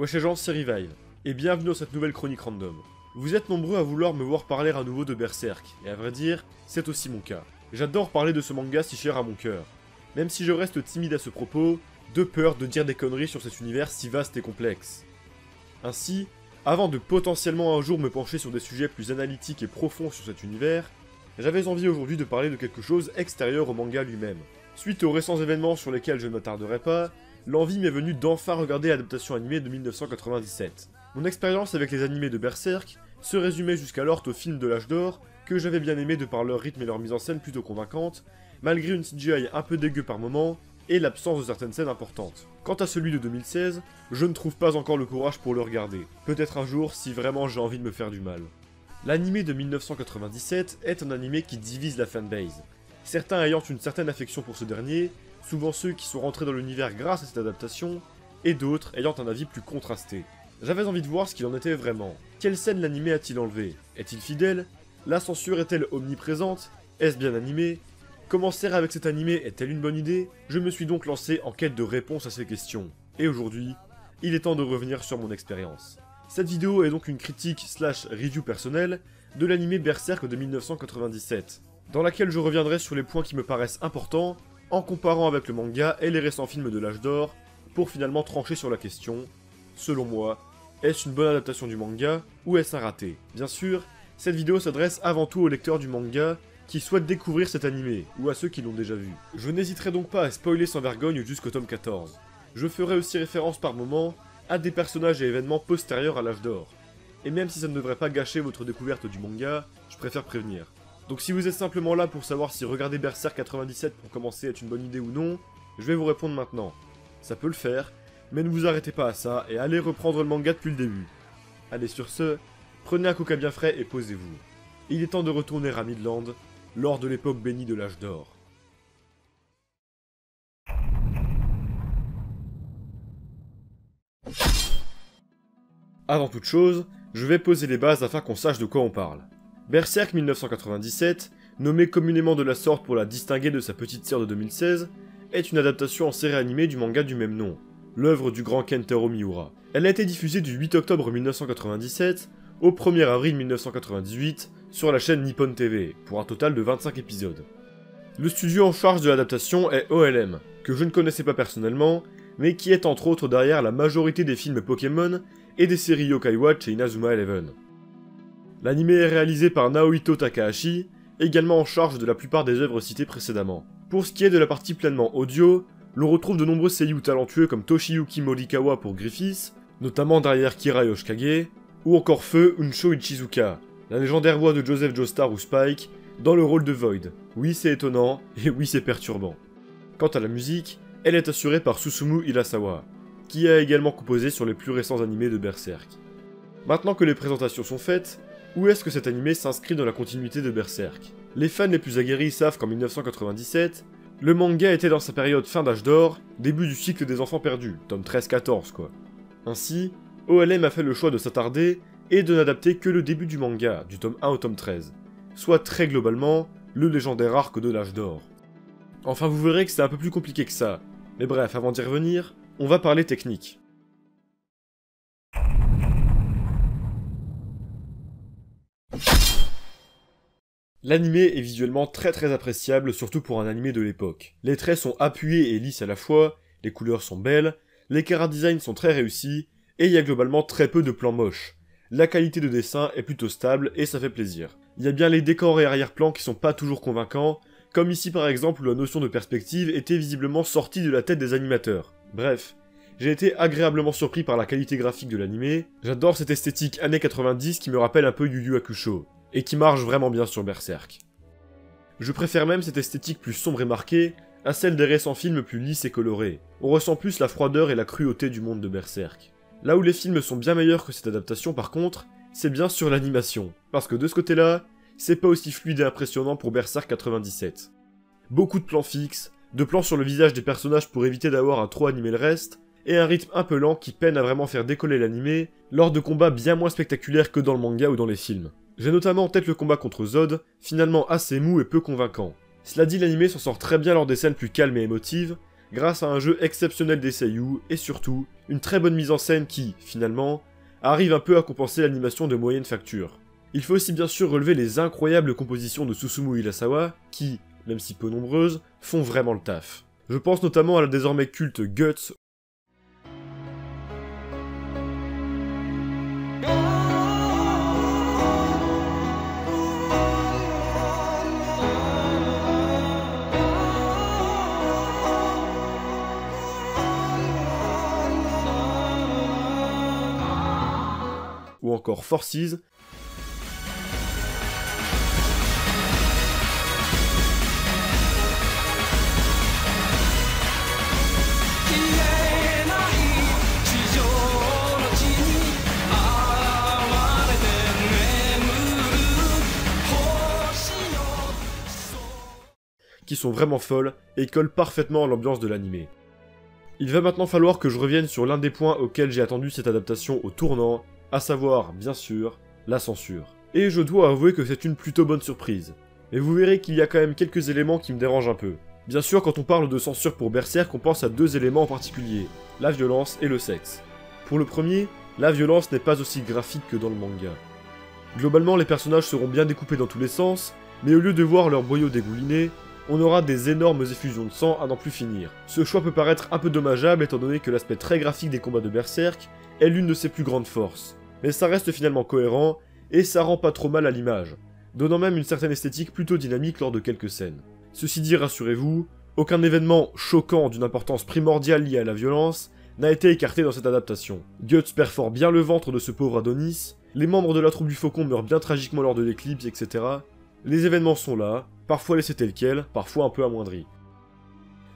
Wesh les gens, c'est Revive, et bienvenue dans cette nouvelle chronique random. Vous êtes nombreux à vouloir me voir parler à nouveau de Berserk, et à vrai dire, c'est aussi mon cas. J'adore parler de ce manga si cher à mon cœur, même si je reste timide à ce propos, de peur de dire des conneries sur cet univers si vaste et complexe. Ainsi, avant de potentiellement un jour me pencher sur des sujets plus analytiques et profonds sur cet univers, j'avais envie aujourd'hui de parler de quelque chose extérieur au manga lui-même. Suite aux récents événements sur lesquels je ne m'attarderai pas, l'envie m'est venue d'enfin regarder l'adaptation animée de 1997. Mon expérience avec les animés de Berserk se résumait jusqu'alors au film de l'âge d'or, que j'avais bien aimé de par leur rythme et leur mise en scène plutôt convaincante, malgré une CGI un peu dégueu par moments, et l'absence de certaines scènes importantes. Quant à celui de 2016, je ne trouve pas encore le courage pour le regarder. Peut-être un jour, si vraiment j'ai envie de me faire du mal. L'animé de 1997 est un animé qui divise la fanbase. Certains ayant une certaine affection pour ce dernier, souvent ceux qui sont rentrés dans l'univers grâce à cette adaptation, et d'autres ayant un avis plus contrasté. J'avais envie de voir ce qu'il en était vraiment. Quelle scène l'animé a-t-il enlevé? Est-il fidèle? La censure est-elle omniprésente? Est-ce bien animé? Comment faire avec cet animé est-elle une bonne idée? Je me suis donc lancé en quête de réponses à ces questions. Et aujourd'hui, il est temps de revenir sur mon expérience. Cette vidéo est donc une critique / review personnelle de l'animé Berserk de 1997, dans laquelle je reviendrai sur les points qui me paraissent importants, en comparant avec le manga et les récents films de l'âge d'or, pour finalement trancher sur la question, selon moi, est-ce une bonne adaptation du manga, ou est-ce un raté? Bien sûr, cette vidéo s'adresse avant tout aux lecteurs du manga, qui souhaitent découvrir cet animé, ou à ceux qui l'ont déjà vu. Je n'hésiterai donc pas à spoiler sans vergogne jusqu'au tome 14. Je ferai aussi référence par moments à des personnages et événements postérieurs à l'âge d'or. Et même si ça ne devrait pas gâcher votre découverte du manga, je préfère prévenir. Donc si vous êtes simplement là pour savoir si regarder Berserk 97 pour commencer est une bonne idée ou non, je vais vous répondre maintenant. Ça peut le faire, mais ne vous arrêtez pas à ça et allez reprendre le manga depuis le début. Allez sur ce, prenez un coca bien frais et posez-vous. Il est temps de retourner à Midland, lors de l'époque bénie de l'âge d'or. Avant toute chose, je vais poser les bases afin qu'on sache de quoi on parle. Berserk 1997, nommé communément de la sorte pour la distinguer de sa petite sœur de 2016, est une adaptation en série animée du manga du même nom, l'œuvre du grand Kentaro Miura. Elle a été diffusée du 8 octobre 1997 au 1er avril 1998 sur la chaîne Nippon TV, pour un total de 25 épisodes. Le studio en charge de l'adaptation est OLM, que je ne connaissais pas personnellement, mais qui est entre autres derrière la majorité des films Pokémon et des séries Yokai Watch et Inazuma Eleven. L'anime est réalisé par Naohito Takahashi, également en charge de la plupart des œuvres citées précédemment. Pour ce qui est de la partie pleinement audio, l'on retrouve de nombreux seiyuu talentueux comme Toshiyuki Morikawa pour Griffiths, notamment derrière Kira Yoshikage, ou encore Feu Unsho Ichizuka, la légendaire voix de Joseph Joestar ou Spike, dans le rôle de Void. Oui, c'est étonnant, et oui, c'est perturbant. Quant à la musique, elle est assurée par Susumu Hirasawa, qui a également composé sur les plus récents animés de Berserk. Maintenant que les présentations sont faites, où est-ce que cet animé s'inscrit dans la continuité de Berserk? Les fans les plus aguerris savent qu'en 1997, le manga était dans sa période fin d'âge d'or, début du cycle des enfants perdus, tome 13-14 quoi. Ainsi, OLM a fait le choix de s'attarder et de n'adapter que le début du manga, du tome 1 au tome 13, soit très globalement, le légendaire arc de l'âge d'or. Enfin vous verrez que c'est un peu plus compliqué que ça, mais bref, avant d'y revenir, on va parler technique. L'animé est visuellement très appréciable, surtout pour un animé de l'époque. Les traits sont appuyés et lisses à la fois, les couleurs sont belles, les chara-designs sont très réussis, et il y a globalement très peu de plans moches. La qualité de dessin est plutôt stable et ça fait plaisir. Il y a bien les décors et arrière-plans qui sont pas toujours convaincants, comme ici par exemple où la notion de perspective était visiblement sortie de la tête des animateurs. Bref, j'ai été agréablement surpris par la qualité graphique de l'animé, j'adore cette esthétique années 90 qui me rappelle un peu Yu Yu Hakusho, et qui marche vraiment bien sur Berserk. Je préfère même cette esthétique plus sombre et marquée à celle des récents films plus lisses et colorés. On ressent plus la froideur et la cruauté du monde de Berserk. Là où les films sont bien meilleurs que cette adaptation par contre, c'est bien sur l'animation, parce que de ce côté-là, c'est pas aussi fluide et impressionnant pour Berserk 97. Beaucoup de plans fixes, de plans sur le visage des personnages pour éviter d'avoir à trop animer le reste, et un rythme un peu lent qui peine à vraiment faire décoller l'animé lors de combats bien moins spectaculaires que dans le manga ou dans les films. J'ai notamment en tête le combat contre Zod, finalement assez mou et peu convaincant. Cela dit, l'animé s'en sort très bien lors des scènes plus calmes et émotives, grâce à un jeu exceptionnel des seiyuu et surtout, une très bonne mise en scène qui, finalement, arrive un peu à compenser l'animation de moyenne facture. Il faut aussi bien sûr relever les incroyables compositions de Susumu Hirasawa qui, même si peu nombreuses, font vraiment le taf. Je pense notamment à la désormais culte Guts, ou encore Forces, qui sont vraiment folles et collent parfaitement à l'ambiance de l'anime. Il va maintenant falloir que je revienne sur l'un des points auxquels j'ai attendu cette adaptation au tournant, à savoir, bien sûr, la censure. Et je dois avouer que c'est une plutôt bonne surprise. Mais vous verrez qu'il y a quand même quelques éléments qui me dérangent un peu. Bien sûr, quand on parle de censure pour Berserk, on pense à deux éléments en particulier, la violence et le sexe. Pour le premier, la violence n'est pas aussi graphique que dans le manga. Globalement, les personnages seront bien découpés dans tous les sens, mais au lieu de voir leur boyau dégouliné, on aura des énormes effusions de sang à n'en plus finir. Ce choix peut paraître un peu dommageable étant donné que l'aspect très graphique des combats de Berserk est l'une de ses plus grandes forces. Mais ça reste finalement cohérent, et ça rend pas trop mal à l'image, donnant même une certaine esthétique plutôt dynamique lors de quelques scènes. Ceci dit, rassurez-vous, aucun événement choquant d'une importance primordiale liée à la violence n'a été écarté dans cette adaptation. Guts perfore bien le ventre de ce pauvre Adonis, les membres de la troupe du Faucon meurent bien tragiquement lors de l'éclipse, etc. Les événements sont là, parfois laissés tels quels, parfois un peu amoindris.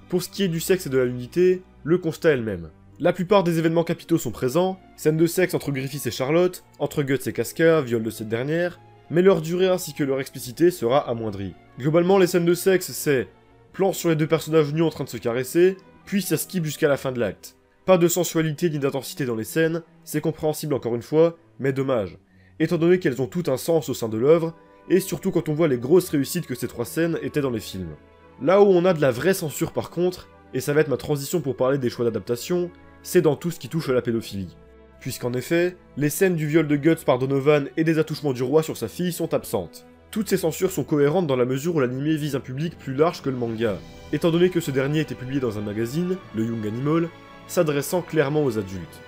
Pour ce qui est du sexe et de la nudité, le constat est le même. La plupart des événements capitaux sont présents, scènes de sexe entre Griffiths et Charlotte, entre Guts et Casca, viol de cette dernière, mais leur durée ainsi que leur explicité sera amoindrie. Globalement, les scènes de sexe, c'est plan sur les deux personnages nus en train de se caresser, puis ça skip jusqu'à la fin de l'acte. Pas de sensualité ni d'intensité dans les scènes, c'est compréhensible encore une fois, mais dommage, étant donné qu'elles ont tout un sens au sein de l'œuvre, et surtout quand on voit les grosses réussites que ces trois scènes étaient dans les films. Là où on a de la vraie censure par contre, et ça va être ma transition pour parler des choix d'adaptation, c'est dans tout ce qui touche à la pédophilie. Puisqu'en effet, les scènes du viol de Guts par Donovan et des attouchements du roi sur sa fille sont absentes. Toutes ces censures sont cohérentes dans la mesure où l'anime vise un public plus large que le manga, étant donné que ce dernier était publié dans un magazine, le Young Animal, s'adressant clairement aux adultes.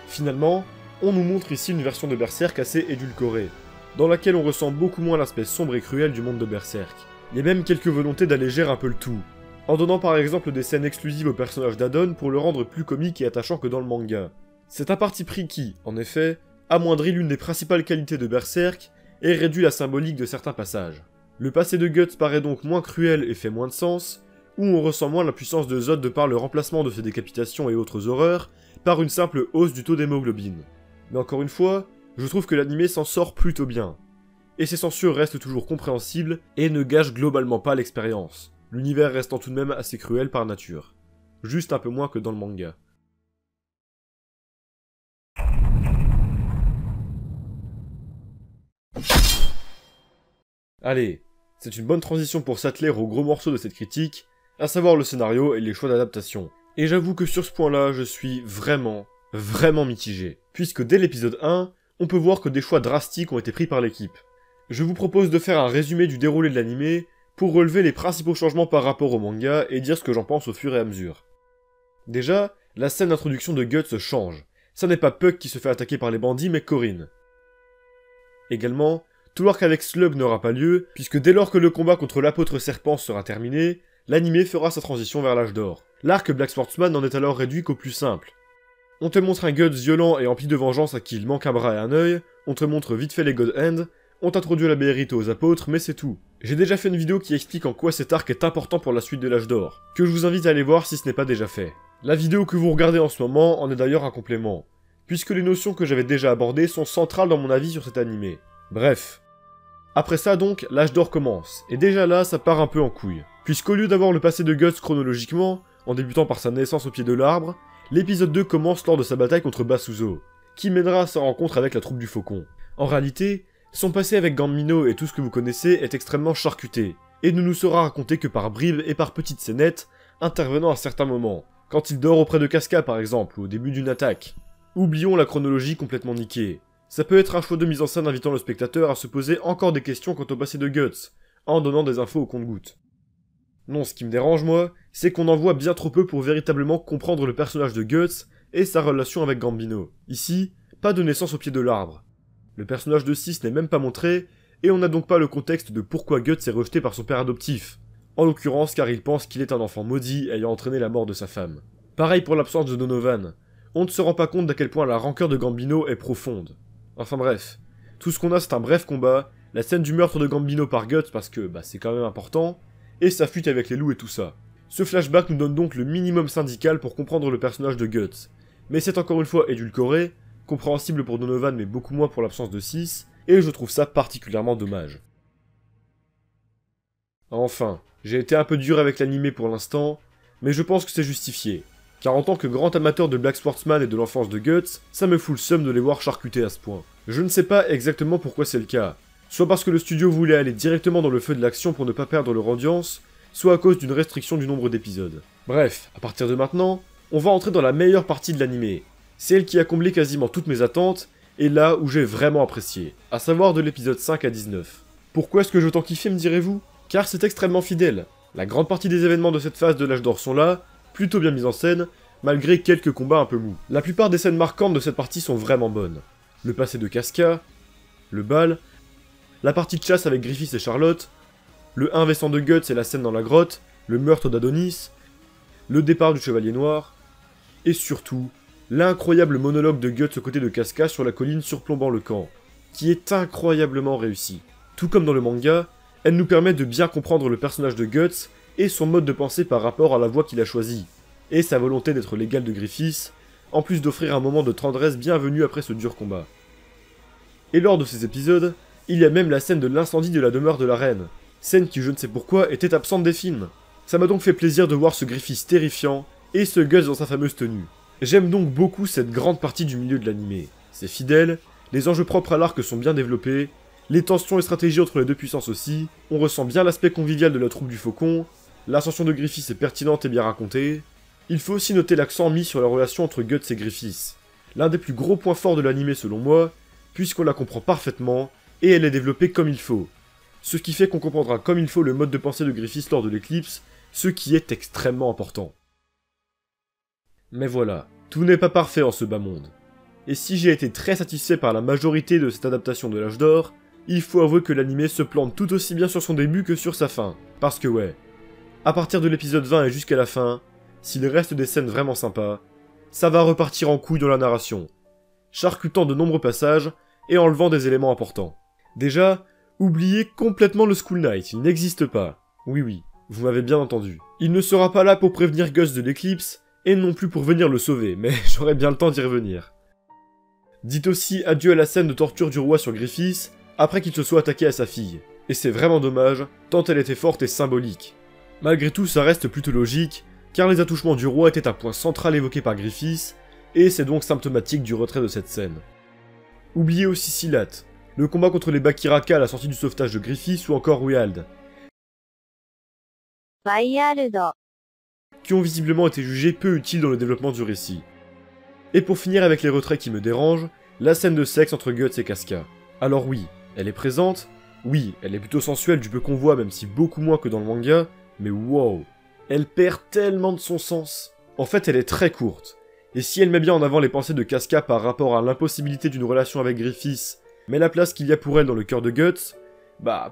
Finalement, on nous montre ici une version de Berserk assez édulcorée, dans laquelle on ressent beaucoup moins l'aspect sombre et cruel du monde de Berserk. Il y a même quelques volontés d'alléger un peu le tout, en donnant par exemple des scènes exclusives au personnage d'Adon pour le rendre plus comique et attachant que dans le manga. C'est un parti pris qui, en effet, amoindrit l'une des principales qualités de Berserk et réduit la symbolique de certains passages. Le passé de Guts paraît donc moins cruel et fait moins de sens, où on ressent moins la puissance de Zod de par le remplacement de ses décapitations et autres horreurs par une simple hausse du taux d'hémoglobine. Mais encore une fois, je trouve que l'anime s'en sort plutôt bien. Et ses censures restent toujours compréhensibles et ne gâchent globalement pas l'expérience, l'univers restant tout de même assez cruel par nature. Juste un peu moins que dans le manga. Allez, c'est une bonne transition pour s'atteler au gros morceau de cette critique, à savoir le scénario et les choix d'adaptation. Et j'avoue que sur ce point-là, je suis vraiment mitigé. Puisque dès l'épisode 1, on peut voir que des choix drastiques ont été pris par l'équipe. Je vous propose de faire un résumé du déroulé de l'anime pour relever les principaux changements par rapport au manga et dire ce que j'en pense au fur et à mesure. Déjà, la scène d'introduction de Guts change. Ça n'est pas Puck qui se fait attaquer par les bandits, mais Corinne. Également, tout l'arc avec Slug n'aura pas lieu, puisque dès lors que le combat contre l'apôtre serpent sera terminé, l'anime fera sa transition vers l'âge d'or. L'arc Black Swordsman n'en est alors réduit qu'au plus simple. On te montre un Guts violent et empli de vengeance à qui il manque un bras et un œil, on te montre vite fait les God Hand, on t'introduit la Béérite aux apôtres, mais c'est tout. J'ai déjà fait une vidéo qui explique en quoi cet arc est important pour la suite de l'âge d'or, que je vous invite à aller voir si ce n'est pas déjà fait. La vidéo que vous regardez en ce moment en est d'ailleurs un complément, puisque les notions que j'avais déjà abordées sont centrales dans mon avis sur cet animé. Bref. Après ça donc, l'âge d'or commence, et déjà là ça part un peu en couille, puisqu'au lieu d'avoir le passé de Guts chronologiquement, en débutant par sa naissance au pied de l'arbre, l'épisode 2 commence lors de sa bataille contre Basuzo, qui mènera à sa rencontre avec la troupe du Faucon. En réalité, son passé avec Gambino et tout ce que vous connaissez est extrêmement charcuté, et ne nous sera raconté que par bribes et par petites scénettes, intervenant à certains moments, quand il dort auprès de Casca par exemple, ou au début d'une attaque. Oublions la chronologie complètement niquée. Ça peut être un choix de mise en scène invitant le spectateur à se poser encore des questions quant au passé de Guts, en donnant des infos au compte-gouttes. Non, ce qui me dérange moi, c'est qu'on en voit bien trop peu pour véritablement comprendre le personnage de Guts et sa relation avec Gambino. Ici, pas de naissance au pied de l'arbre. Le personnage de 6 n'est même pas montré, et on n'a donc pas le contexte de pourquoi Guts est rejeté par son père adoptif. En l'occurrence car il pense qu'il est un enfant maudit ayant entraîné la mort de sa femme. Pareil pour l'absence de Donovan. On ne se rend pas compte d'à quel point la rancœur de Gambino est profonde. Enfin bref, tout ce qu'on a c'est un bref combat, la scène du meurtre de Gambino par Guts parce que c'est quand même important, et sa fuite avec les loups et tout ça. Ce flashback nous donne donc le minimum syndical pour comprendre le personnage de Guts. Mais c'est encore une fois édulcoré, compréhensible pour Donovan mais beaucoup moins pour l'absence de 6, et je trouve ça particulièrement dommage. Enfin, j'ai été un peu dur avec l'animé pour l'instant, mais je pense que c'est justifié. Car en tant que grand amateur de Black Sportsman et de l'enfance de Guts, ça me fout le seum de les voir charcuter à ce point. Je ne sais pas exactement pourquoi c'est le cas. Soit parce que le studio voulait aller directement dans le feu de l'action pour ne pas perdre leur audience, soit à cause d'une restriction du nombre d'épisodes. Bref, à partir de maintenant, on va entrer dans la meilleure partie de l'animé. Celle qui a comblé quasiment toutes mes attentes, et là où j'ai vraiment apprécié, à savoir de l'épisode 5 à 19. Pourquoi est-ce que je t'en kiffais, me direz-vous? Car c'est extrêmement fidèle. La grande partie des événements de cette phase de l'âge d'or sont là, plutôt bien mis en scène, malgré quelques combats un peu mous. La plupart des scènes marquantes de cette partie sont vraiment bonnes. Le passé de Casca, le bal, la partie de chasse avec Griffiths et Charlotte, le 1v100 de Guts et la scène dans la grotte, le meurtre d'Adonis, le départ du Chevalier Noir, et surtout, l'incroyable monologue de Guts aux côtés de Casca sur la colline surplombant le camp, qui est incroyablement réussi. Tout comme dans le manga, elle nous permet de bien comprendre le personnage de Guts et son mode de pensée par rapport à la voie qu'il a choisie, et sa volonté d'être l'égal de Griffiths, en plus d'offrir un moment de tendresse bienvenu après ce dur combat. Et lors de ces épisodes, il y a même la scène de l'incendie de la demeure de la reine, scène qui je ne sais pourquoi était absente des films. Ça m'a donc fait plaisir de voir ce Griffiths terrifiant, et ce Guts dans sa fameuse tenue. J'aime donc beaucoup cette grande partie du milieu de l'animé. C'est fidèle, les enjeux propres à l'arc sont bien développés, les tensions et stratégies entre les deux puissances aussi, on ressent bien l'aspect convivial de la troupe du Faucon, l'ascension de Griffiths est pertinente et bien racontée. Il faut aussi noter l'accent mis sur la relation entre Guts et Griffiths, l'un des plus gros points forts de l'animé selon moi, puisqu'on la comprend parfaitement, et elle est développée comme il faut. Ce qui fait qu'on comprendra comme il faut le mode de pensée de Griffiths lors de l'éclipse, ce qui est extrêmement important. Mais voilà, tout n'est pas parfait en ce bas monde. Et si j'ai été très satisfait par la majorité de cette adaptation de l'âge d'or, il faut avouer que l'animé se plante tout aussi bien sur son début que sur sa fin. Parce que ouais, à partir de l'épisode 20 et jusqu'à la fin, s'il reste des scènes vraiment sympas, ça va repartir en couille dans la narration, charcutant de nombreux passages et enlevant des éléments importants. Déjà, oubliez complètement le School Knight, il n'existe pas. Oui, vous m'avez bien entendu. Il ne sera pas là pour prévenir Gus de l'éclipse, et non plus pour venir le sauver, mais j'aurai bien le temps d'y revenir. Dites aussi adieu à la scène de torture du roi sur Griffiths, après qu'il se soit attaqué à sa fille. Et c'est vraiment dommage, tant elle était forte et symbolique. Malgré tout, ça reste plutôt logique, car les attouchements du roi étaient un point central évoqué par Griffiths, et c'est donc symptomatique du retrait de cette scène. Oubliez aussi Silat, le combat contre les Bakiraka à la sortie du sauvetage de Griffiths ou encore Wyald, qui ont visiblement été jugés peu utiles dans le développement du récit. Et pour finir avec les retraits qui me dérangent, la scène de sexe entre Guts et Casca. Alors oui, elle est présente, oui, elle est plutôt sensuelle du peu qu'on voit même si beaucoup moins que dans le manga, mais wow, elle perd tellement de son sens. En fait, elle est très courte, et si elle met bien en avant les pensées de Casca par rapport à l'impossibilité d'une relation avec Griffiths, mais la place qu'il y a pour elle dans le cœur de Guts,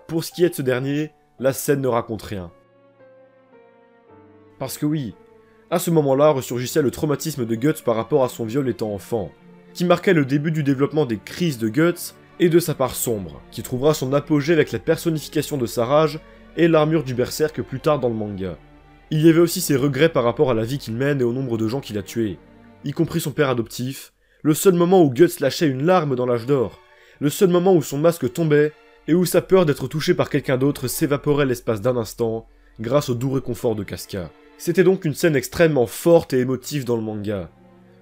pour ce qui est de ce dernier, la scène ne raconte rien. Parce que oui, à ce moment-là ressurgissait le traumatisme de Guts par rapport à son viol étant enfant, qui marquait le début du développement des crises de Guts et de sa part sombre, qui trouvera son apogée avec la personnification de sa rage et l'armure du berserk plus tard dans le manga. Il y avait aussi ses regrets par rapport à la vie qu'il mène et au nombre de gens qu'il a tués, y compris son père adoptif, le seul moment où Guts lâchait une larme dans l'âge d'or, le seul moment où son masque tombait et où sa peur d'être touché par quelqu'un d'autre s'évaporait l'espace d'un instant, grâce au doux réconfort de Casca. C'était donc une scène extrêmement forte et émotive dans le manga.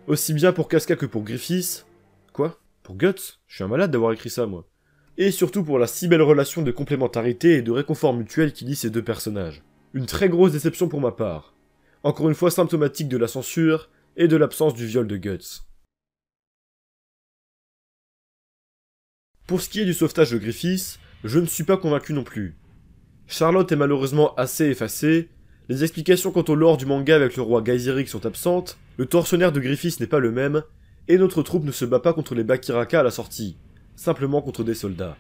Aussi bien pour Casca que pour Griffiths. Quoi? Pour Guts? Je suis un malade d'avoir écrit ça, moi. Et surtout pour la si belle relation de complémentarité et de réconfort mutuel qui lie ces deux personnages. Une très grosse déception pour ma part. encore une fois symptomatique de la censure et de l'absence du viol de Guts. Pour ce qui est du sauvetage de Griffiths, je ne suis pas convaincu non plus. Charlotte est malheureusement assez effacée, les explications quant au lore du manga avec le roi Gaizeric sont absentes, le tortionnaire de Griffiths n'est pas le même, et notre troupe ne se bat pas contre les Bakiraka à la sortie, simplement contre des soldats.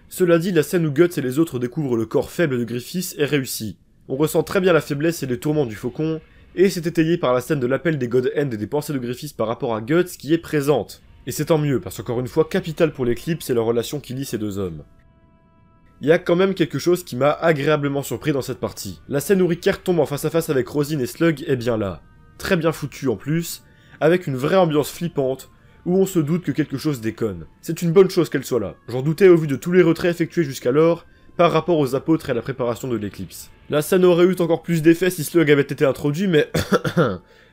Cela dit, la scène où Guts et les autres découvrent le corps faible de Griffiths est réussie. On ressent très bien la faiblesse et les tourments du faucon, et c'est étayé par la scène de l'appel des God Hand et des pensées de Griffiths par rapport à Guts qui est présente. Et c'est tant mieux, parce qu'encore une fois, capital pour l'éclipse, c'est la relation qui lie ces deux hommes. Il y a quand même quelque chose qui m'a agréablement surpris dans cette partie. La scène où Rickert tombe en face à face avec Rosine et Slug est bien là. Très bien foutue en plus, avec une vraie ambiance flippante, où on se doute que quelque chose déconne. C'est une bonne chose qu'elle soit là. J'en doutais au vu de tous les retraits effectués jusqu'alors, par rapport aux apôtres et à la préparation de l'éclipse. La scène aurait eu encore plus d'effet si Slug avait été introduit, mais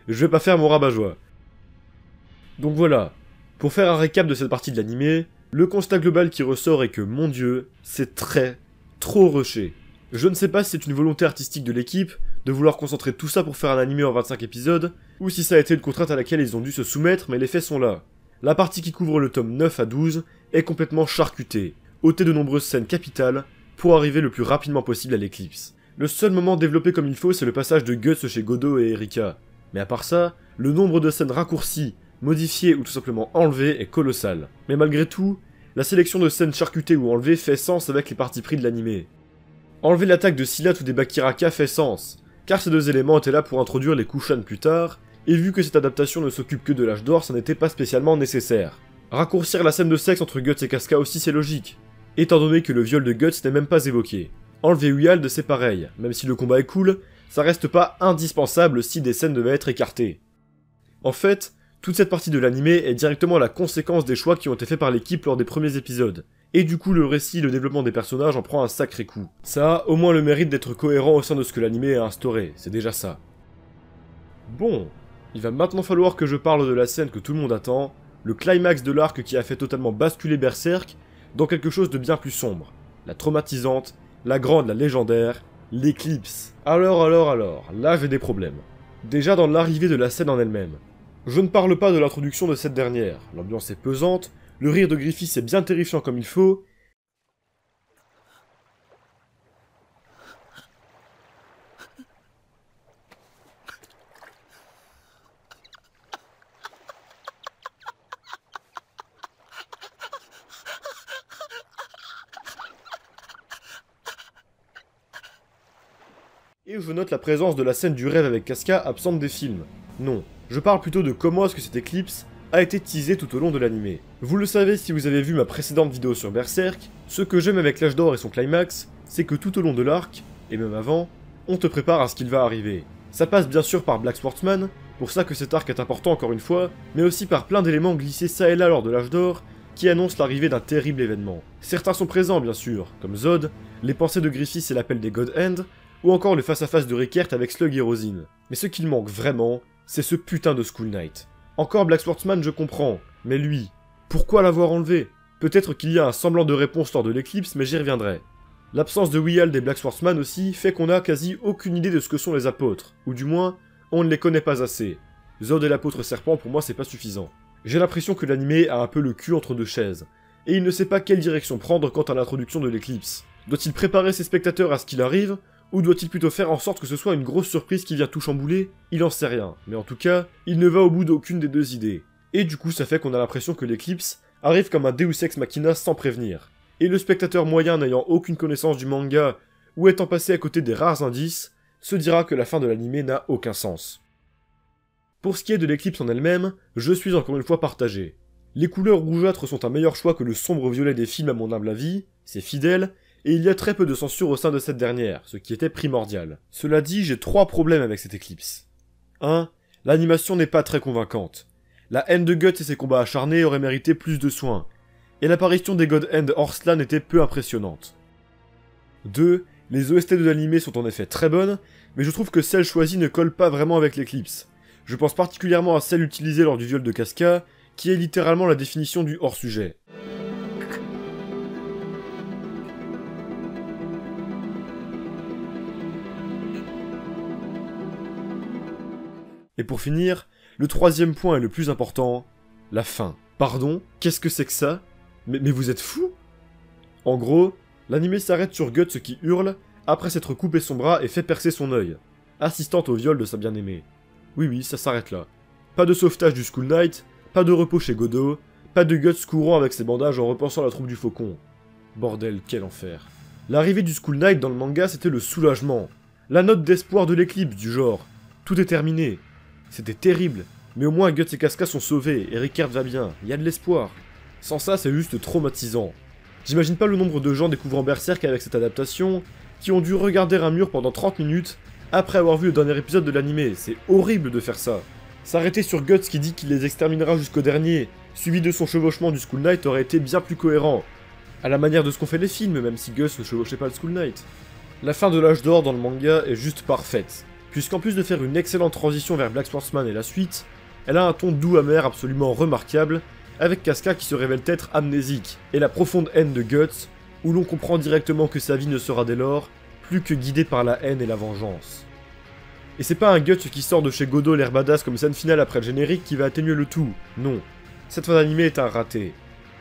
je vais pas faire mon rabat-joie. Donc voilà, pour faire un récap de cette partie de l'animé, le constat global qui ressort est que, mon dieu, c'est trop rushé. Je ne sais pas si c'est une volonté artistique de l'équipe, de vouloir concentrer tout ça pour faire un animé en 25 épisodes, ou si ça a été une contrainte à laquelle ils ont dû se soumettre, mais les faits sont là. La partie qui couvre le tome 9 à 12 est complètement charcutée, ôtée de nombreuses scènes capitales, pour arriver le plus rapidement possible à l'éclipse. Le seul moment développé comme il faut, c'est le passage de Guts chez Godot et Erika. Mais à part ça, le nombre de scènes raccourcies, modifiées ou tout simplement enlevées est colossal. Mais malgré tout, la sélection de scènes charcutées ou enlevées fait sens avec les parties pris de l'animé. Enlever l'attaque de Silat ou des Bakiraka fait sens, car ces deux éléments étaient là pour introduire les Kushan plus tard, et vu que cette adaptation ne s'occupe que de l'âge d'or, ça n'était pas spécialement nécessaire. Raccourcir la scène de sexe entre Guts et Casca aussi c'est logique, étant donné que le viol de Guts n'est même pas évoqué. Enlever Uyald c'est pareil, même si le combat est cool, ça reste pas indispensable si des scènes devaient être écartées. En fait, toute cette partie de l'animé est directement la conséquence des choix qui ont été faits par l'équipe lors des premiers épisodes, et du coup le récit et le développement des personnages en prend un sacré coup. Ça a au moins le mérite d'être cohérent au sein de ce que l'animé a instauré, c'est déjà ça. Bon, il va maintenant falloir que je parle de la scène que tout le monde attend, le climax de l'arc qui a fait totalement basculer Berserk dans quelque chose de bien plus sombre, la traumatisante, la grande, la légendaire, l'éclipse. Alors, là j'ai des problèmes. Déjà dans l'arrivée de la scène en elle-même. Je ne parle pas de l'introduction de cette dernière, l'ambiance est pesante, le rire de Griffiths est bien terrifiant comme il faut, et je note la présence de la scène du rêve avec Casca absente des films. Non, je parle plutôt de comment est-ce que cette éclipse a été teasée tout au long de l'animé. Vous le savez si vous avez vu ma précédente vidéo sur Berserk, ce que j'aime avec l'âge d'or et son climax, c'est que tout au long de l'arc, et même avant, on te prépare à ce qu'il va arriver. Ça passe bien sûr par Black Sportsman, pour ça que cet arc est important encore une fois, mais aussi par plein d'éléments glissés ça et là lors de l'âge d'or, qui annoncent l'arrivée d'un terrible événement. Certains sont présents bien sûr, comme Zod, les pensées de Griffiths et l'appel des God Hand, ou encore le face-à-face de Rickert avec Slug et Rosine. Mais ce qu'il manque vraiment, c'est ce putain de School Knight. Encore Black Sportsman je comprends, mais lui, pourquoi l'avoir enlevé? Peut-être qu'il y a un semblant de réponse lors de l'éclipse, mais j'y reviendrai. L'absence de Wyald et Black Sportsman aussi fait qu'on a quasi aucune idée de ce que sont les apôtres, ou du moins, on ne les connaît pas assez. Zod et l'apôtre serpent pour moi c'est pas suffisant. J'ai l'impression que l'animé a un peu le cul entre deux chaises, et il ne sait pas quelle direction prendre quant à l'introduction de l'éclipse. Doit-il préparer ses spectateurs à ce qu'il arrive, ou doit-il plutôt faire en sorte que ce soit une grosse surprise qui vient tout chambouler? Il en sait rien, mais en tout cas, il ne va au bout d'aucune des deux idées. Et du coup ça fait qu'on a l'impression que l'éclipse arrive comme un Deus Ex Machina sans prévenir. Et le spectateur moyen n'ayant aucune connaissance du manga, ou étant passé à côté des rares indices, se dira que la fin de l'animé n'a aucun sens. Pour ce qui est de l'éclipse en elle-même, je suis encore une fois partagé. Les couleurs rougeâtres sont un meilleur choix que le sombre violet des films à mon humble avis, c'est fidèle, et il y a très peu de censure au sein de cette dernière, ce qui était primordial. Cela dit, j'ai 3 problèmes avec cette éclipse. 1. L'animation n'est pas très convaincante. La haine de Guts et ses combats acharnés auraient mérité plus de soins, et l'apparition des God Hand hors cela était peu impressionnante. 2. Les OST de l'animé sont en effet très bonnes, mais je trouve que celles choisies ne collent pas vraiment avec l'éclipse. Je pense particulièrement à celle utilisée lors du viol de Casca, qui est littéralement la définition du hors-sujet. Et pour finir, le troisième point et le plus important, la fin. Pardon, qu'est-ce que c'est que ça? Mais vous êtes fous? En gros, l'anime s'arrête sur Guts qui hurle, après s'être coupé son bras et fait percer son œil, assistant au viol de sa bien-aimée. Oui, ça s'arrête là. Pas de sauvetage du Skull Knight, pas de repos chez Godot, pas de Guts courant avec ses bandages en repensant la troupe du faucon. Bordel, quel enfer. L'arrivée du Skull Knight dans le manga, c'était le soulagement. La note d'espoir de l'éclipse, du genre. Tout est terminé. C'était terrible, mais au moins Guts et Casca sont sauvés, et Ricard va bien, il y a de l'espoir. Sans ça, c'est juste traumatisant. J'imagine pas le nombre de gens découvrant Berserk avec cette adaptation, qui ont dû regarder un mur pendant 30 minutes, après avoir vu le dernier épisode de l'anime, c'est horrible de faire ça. S'arrêter sur Guts qui dit qu'il les exterminera jusqu'au dernier, suivi de son chevauchement du Skull Knight aurait été bien plus cohérent. À la manière de ce qu'ont fait les films, même si Guts ne chevauchait pas le Skull Knight. La fin de l'âge d'or dans le manga est juste parfaite, puisqu'en plus de faire une excellente transition vers Black Swordsman et la suite, elle a un ton doux amer absolument remarquable, avec Casca qui se révèle être amnésique, et la profonde haine de Guts, où l'on comprend directement que sa vie ne sera dès lors plus que guidée par la haine et la vengeance. Et c'est pas un Guts qui sort de chez Godot l'air badass comme scène finale après le générique qui va atténuer le tout, non. Cette fin d'anime est un raté.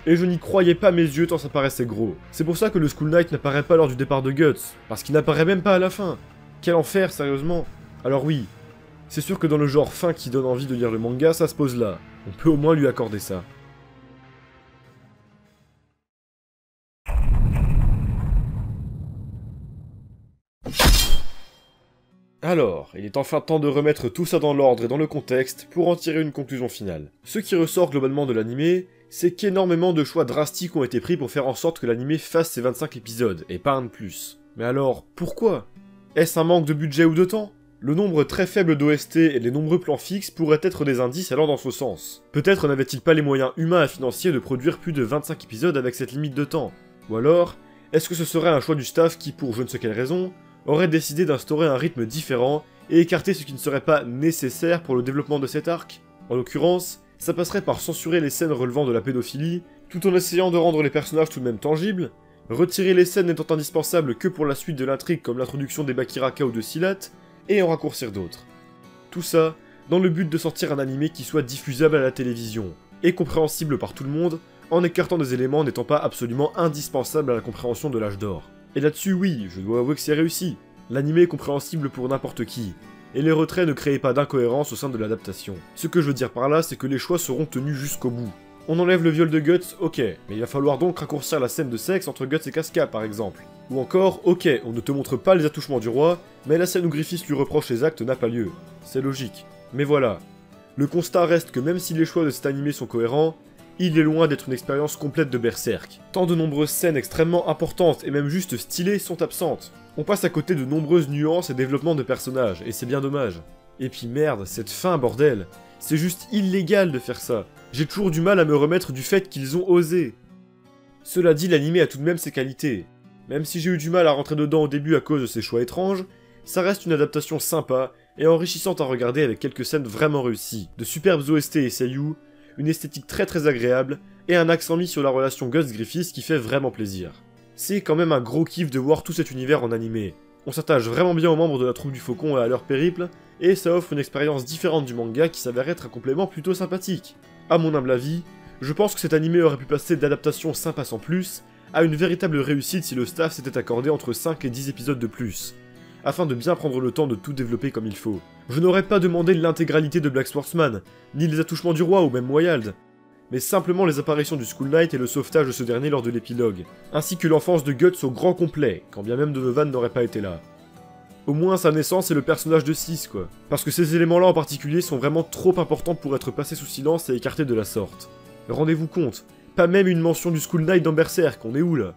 Et je n'y croyais pas mes yeux tant ça paraissait gros. C'est pour ça que le Skull Knight n'apparaît pas lors du départ de Guts, parce qu'il n'apparaît même pas à la fin. Quel enfer, sérieusement. Alors oui, c'est sûr que dans le genre fin qui donne envie de lire le manga, ça se pose là. On peut au moins lui accorder ça. Alors, il est enfin temps de remettre tout ça dans l'ordre et dans le contexte pour en tirer une conclusion finale. Ce qui ressort globalement de l'anime, c'est qu'énormément de choix drastiques ont été pris pour faire en sorte que l'anime fasse ses 25 épisodes, et pas un de plus. Mais alors, pourquoi? Est-ce un manque de budget ou de temps? Le nombre très faible d'OST et les nombreux plans fixes pourraient être des indices allant dans ce sens. Peut-être n'avait-il pas les moyens humains et financiers de produire plus de 25 épisodes avec cette limite de temps. Ou alors, est-ce que ce serait un choix du staff qui, pour je ne sais quelle raison, aurait décidé d'instaurer un rythme différent et écarter ce qui ne serait pas nécessaire pour le développement de cet arc? En l'occurrence, ça passerait par censurer les scènes relevant de la pédophilie, tout en essayant de rendre les personnages tout de même tangibles, retirer les scènes n'étant indispensables que pour la suite de l'intrigue comme l'introduction des Bakiraka ou de Silat, et en raccourcir d'autres. Tout ça, dans le but de sortir un anime qui soit diffusable à la télévision, et compréhensible par tout le monde, en écartant des éléments n'étant pas absolument indispensables à la compréhension de l'âge d'or. Et là-dessus, oui, je dois avouer que c'est réussi. L'anime est compréhensible pour n'importe qui, et les retraits ne créaient pas d'incohérence au sein de l'adaptation. Ce que je veux dire par là, c'est que les choix seront tenus jusqu'au bout. On enlève le viol de Guts, ok, mais il va falloir donc raccourcir la scène de sexe entre Guts et Casca, par exemple. Ou encore, ok, on ne te montre pas les attouchements du roi, mais la scène où Griffith lui reproche les actes n'a pas lieu. C'est logique. Mais voilà. Le constat reste que même si les choix de cet anime sont cohérents, il est loin d'être une expérience complète de Berserk. Tant de nombreuses scènes extrêmement importantes et même juste stylées sont absentes. On passe à côté de nombreuses nuances et développements de personnages, et c'est bien dommage. Et puis merde, cette fin, bordel. C'est juste illégal de faire ça. J'ai toujours du mal à me remettre du fait qu'ils ont osé. Cela dit, l'anime a tout de même ses qualités. Même si j'ai eu du mal à rentrer dedans au début à cause de ses choix étranges, ça reste une adaptation sympa et enrichissante à regarder avec quelques scènes vraiment réussies, de superbes OST et seiyuu, une esthétique très agréable, et un accent mis sur la relation Guts-Griffith qui fait vraiment plaisir. C'est quand même un gros kiff de voir tout cet univers en animé. On s'attache vraiment bien aux membres de la troupe du Faucon et à leur périple, et ça offre une expérience différente du manga qui s'avère être un complément plutôt sympathique. À mon humble avis, je pense que cet animé aurait pu passer d'adaptation sympa sans plus, à une véritable réussite si le staff s'était accordé entre 5 et 10 épisodes de plus, afin de bien prendre le temps de tout développer comme il faut. Je n'aurais pas demandé l'intégralité de Black Swordsman, ni les attouchements du roi ou même Wild, mais simplement les apparitions du Skull Knight et le sauvetage de ce dernier lors de l'épilogue, ainsi que l'enfance de Guts au grand complet, quand bien même Donovan n'aurait pas été là. Au moins sa naissance et le personnage de Sis, quoi. Parce que ces éléments-là en particulier sont vraiment trop importants pour être passés sous silence et écartés de la sorte. Rendez-vous compte, pas même une mention du Skull Knight dans Berserk, on est où là?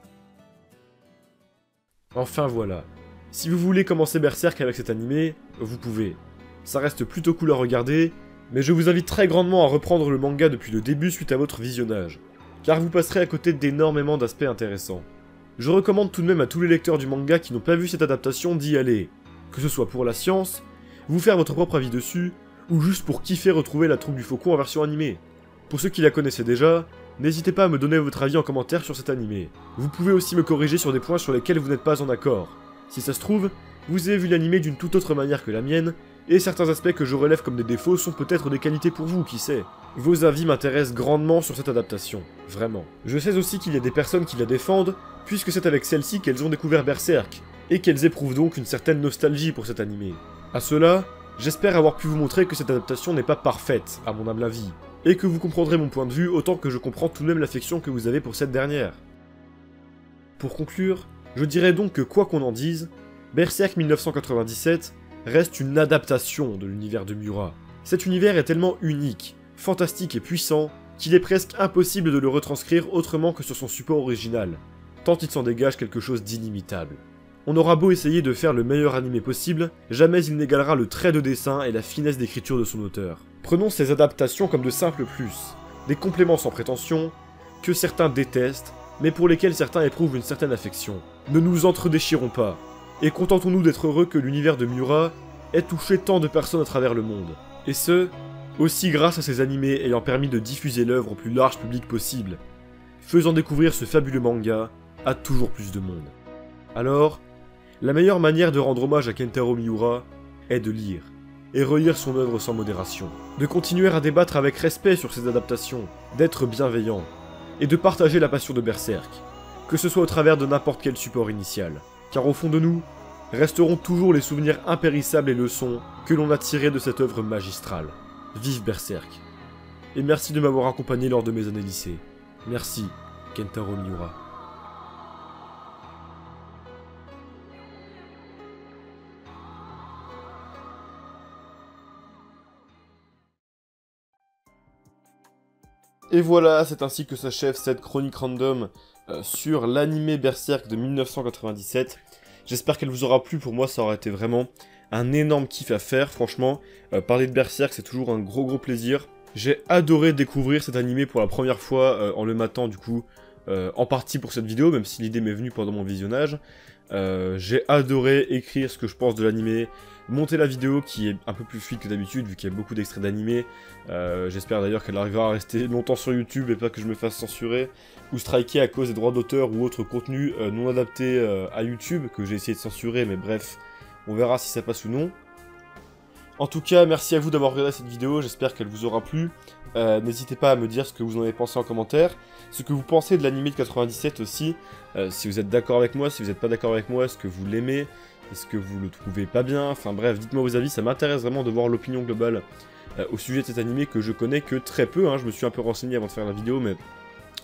Enfin voilà. Si vous voulez commencer Berserk avec cet animé, vous pouvez. Ça reste plutôt cool à regarder, mais je vous invite très grandement à reprendre le manga depuis le début suite à votre visionnage, car vous passerez à côté d'énormément d'aspects intéressants. Je recommande tout de même à tous les lecteurs du manga qui n'ont pas vu cette adaptation d'y aller, que ce soit pour la science, vous faire votre propre avis dessus, ou juste pour kiffer retrouver la troupe du Faucon en version animée. Pour ceux qui la connaissaient déjà, n'hésitez pas à me donner votre avis en commentaire sur cet animé. Vous pouvez aussi me corriger sur des points sur lesquels vous n'êtes pas en accord. Si ça se trouve, vous avez vu l'animé d'une toute autre manière que la mienne, Et certains aspects que je relève comme des défauts sont peut-être des qualités pour vous, qui sait. Vos avis m'intéressent grandement sur cette adaptation, vraiment. Je sais aussi qu'il y a des personnes qui la défendent, puisque c'est avec celle-ci qu'elles ont découvert Berserk, et qu'elles éprouvent donc une certaine nostalgie pour cet animé. À cela, j'espère avoir pu vous montrer que cette adaptation n'est pas parfaite, à mon humble avis, et que vous comprendrez mon point de vue autant que je comprends tout de même l'affection que vous avez pour cette dernière. Pour conclure, je dirais donc que quoi qu'on en dise, Berserk 1997 reste une adaptation de l'univers de Miura. Cet univers est tellement unique, fantastique et puissant, qu'il est presque impossible de le retranscrire autrement que sur son support original, tant il s'en dégage quelque chose d'inimitable. On aura beau essayer de faire le meilleur animé possible, jamais il n'égalera le trait de dessin et la finesse d'écriture de son auteur. Prenons ces adaptations comme de simples plus, des compléments sans prétention, que certains détestent, mais pour lesquels certains éprouvent une certaine affection. Ne nous entre-déchirons pas, et contentons-nous d'être heureux que l'univers de Miura ait touché tant de personnes à travers le monde. Et ce, aussi grâce à ces animés ayant permis de diffuser l'œuvre au plus large public possible, faisant découvrir ce fabuleux manga à toujours plus de monde. Alors, la meilleure manière de rendre hommage à Kentaro Miura est de lire, et relire son œuvre sans modération, de continuer à débattre avec respect sur ses adaptations, d'être bienveillant, et de partager la passion de Berserk, que ce soit au travers de n'importe quel support initial. Car au fond de nous, resteront toujours les souvenirs impérissables et leçons que l'on a tirés de cette œuvre magistrale. Vive Berserk. Et merci de m'avoir accompagné lors de mes années lycée. Merci, Kentaro Miura. Et voilà, c'est ainsi que s'achève cette chronique random sur l'animé Berserk de 1997. J'espère qu'elle vous aura plu, pour moi ça aurait été vraiment un énorme kiff à faire, franchement. Parler de Berserk c'est toujours un gros plaisir. J'ai adoré découvrir cet animé pour la première fois en le matant du coup, en partie pour cette vidéo, même si l'idée m'est venue pendant mon visionnage. J'ai adoré écrire ce que je pense de l'animé, monter la vidéo qui est un peu plus fluide que d'habitude vu qu'il y a beaucoup d'extraits d'animé. J'espère d'ailleurs qu'elle arrivera à rester longtemps sur YouTube et pas que je me fasse censurer ou striker à cause des droits d'auteur ou autres contenus non adaptés à YouTube que j'ai essayé de censurer, mais bref, on verra si ça passe ou non. En tout cas, merci à vous d'avoir regardé cette vidéo, j'espère qu'elle vous aura plu. N'hésitez pas à me dire ce que vous en avez pensé en commentaire, ce que vous pensez de l'anime de 97 aussi, si vous êtes d'accord avec moi, si vous n'êtes pas d'accord avec moi, est-ce que vous l'aimez, est-ce que vous le trouvez pas bien, enfin bref, dites-moi vos avis, ça m'intéresse vraiment de voir l'opinion globale au sujet de cet animé que je connais que très peu, hein. Je me suis un peu renseigné avant de faire la vidéo, mais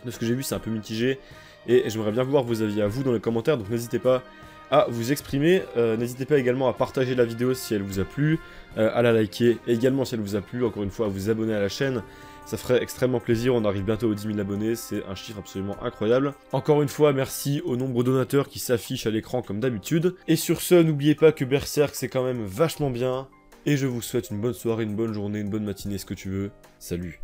de ce que j'ai vu c'est un peu mitigé, et j'aimerais bien voir vos avis à vous dans les commentaires, donc n'hésitez pas à vous exprimer, n'hésitez pas également à partager la vidéo si elle vous a plu, à la liker également si elle vous a plu, encore une fois à vous abonner à la chaîne, ça ferait extrêmement plaisir, on arrive bientôt aux 10 000 abonnés, c'est un chiffre absolument incroyable. Encore une fois, merci aux nombreux donateurs qui s'affichent à l'écran comme d'habitude, et sur ce, n'oubliez pas que Berserk c'est quand même vachement bien, et je vous souhaite une bonne soirée, une bonne journée, une bonne matinée, ce que tu veux, salut.